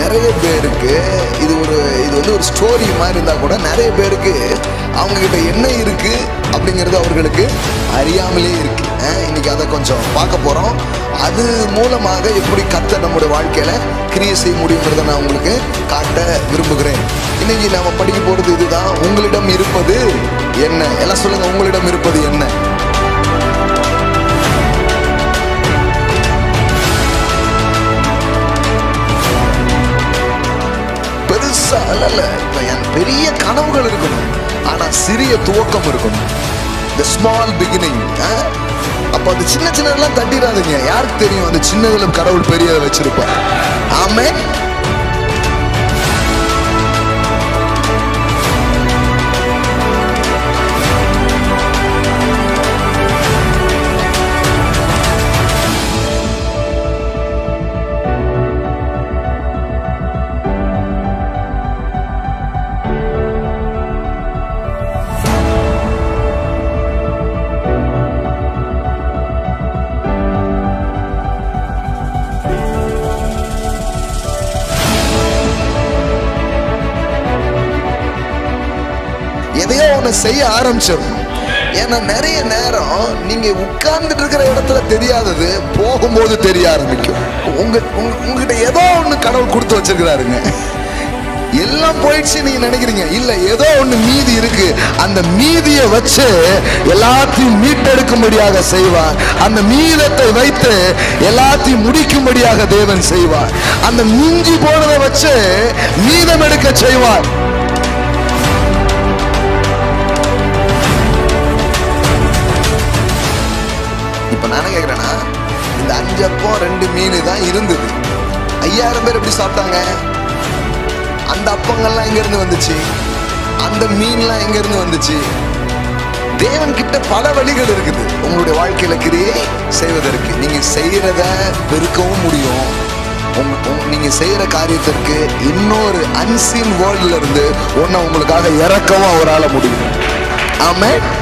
நிறைய பேருக்கு இது வந்து ஒரு ஸ்டோரி மாதிரி இருந்தால் கூட நிறைய பேருக்கு அவங்ககிட்ட என்ன இருக்கு அப்படிங்கிறது அவர்களுக்கு அறியாமலே இருக்கு. இன்னைக்கு அதை கொஞ்சம் பார்க்க போறோம். அது மூலமாக எப்படி கர்த்தர் நம்முடைய வாழ்க்கையில கிரியை செய்ய முடியுங்கிறத நான் உங்களுக்கு காட்ட விரும்புகிறேன். இன்னைக்கு நாம படிக்க போறது இதுதான். உங்களிடம் இருப்பது என்ன? எல்லாம் சொல்லுங்க, உங்களிடம் இருப்பது என்ன? பெருசா அல்ல, பெரிய கனவுகள் இருக்கணும், ஆனா சிறிய துவக்கம் இருக்கணும். The small beginning. அப்ப அது சின்ன சின்னதெல்லாம் தட்டிடாதீங்க. யாருக்கு தெரியும் அந்த சின்னதுல கடவுள் பெரியதை வச்சிருப்பார். ஆமென். எதையோ ஒன்று செய்ய ஆரம்பிச்சிடணும். ஏன்னா நிறைய நேரம் நீங்க உட்கார்ந்துட்டு இருக்கிற இடத்துல தெரியாதது போகும்போது தெரிய ஆரம்பிக்கும். உங்ககிட்ட ஏதோ ஒண்ணு கடவுள் கொடுத்து வச்சிருக்கிறாருங்க. எல்லாம் போயிடுச்சு நீங்க நினைக்கிறீங்க, இல்ல ஏதோ ஒண்ணு மீதி இருக்கு. அந்த மீதியை வச்சு எல்லாத்தையும் மீட்டெடுக்கும்படியாக செய்வார். அந்த மீதத்தை வைத்து எல்லாத்தையும் முடிக்கும்படியாக தேவன் செய்வார். அந்த மிஞ்சி போனதை வச்சு மீதம் எடுக்க செய்வார். இப்ப நான் கேக்குறேன்னா, இந்த 5 அப்பம் 2 மீன் தான் இருந்தது. 5000 பேர் எப்படி சாப்பிட்டாங்க? அந்த அப்பங்கள்லாம் எங்க இருந்து வந்துச்சு? அந்த மீன்லாம் எங்க இருந்து வந்துச்சு? தேவன் கிட்ட பல வழிகள் இருக்குது உங்களுடைய வாழ்க்கையில கிரியை செய்வதற்கு. நீங்க செய்யறத பெருக்கவும் முடியும். நீங்க செய்யற காரியத்திற்கு இன்னொரு அன்சீன் வேர்ல்ட்ல இருந்து ஒன்ன உங்களுக்காக இறக்கவும் அவரால முடியும். ஆமென்.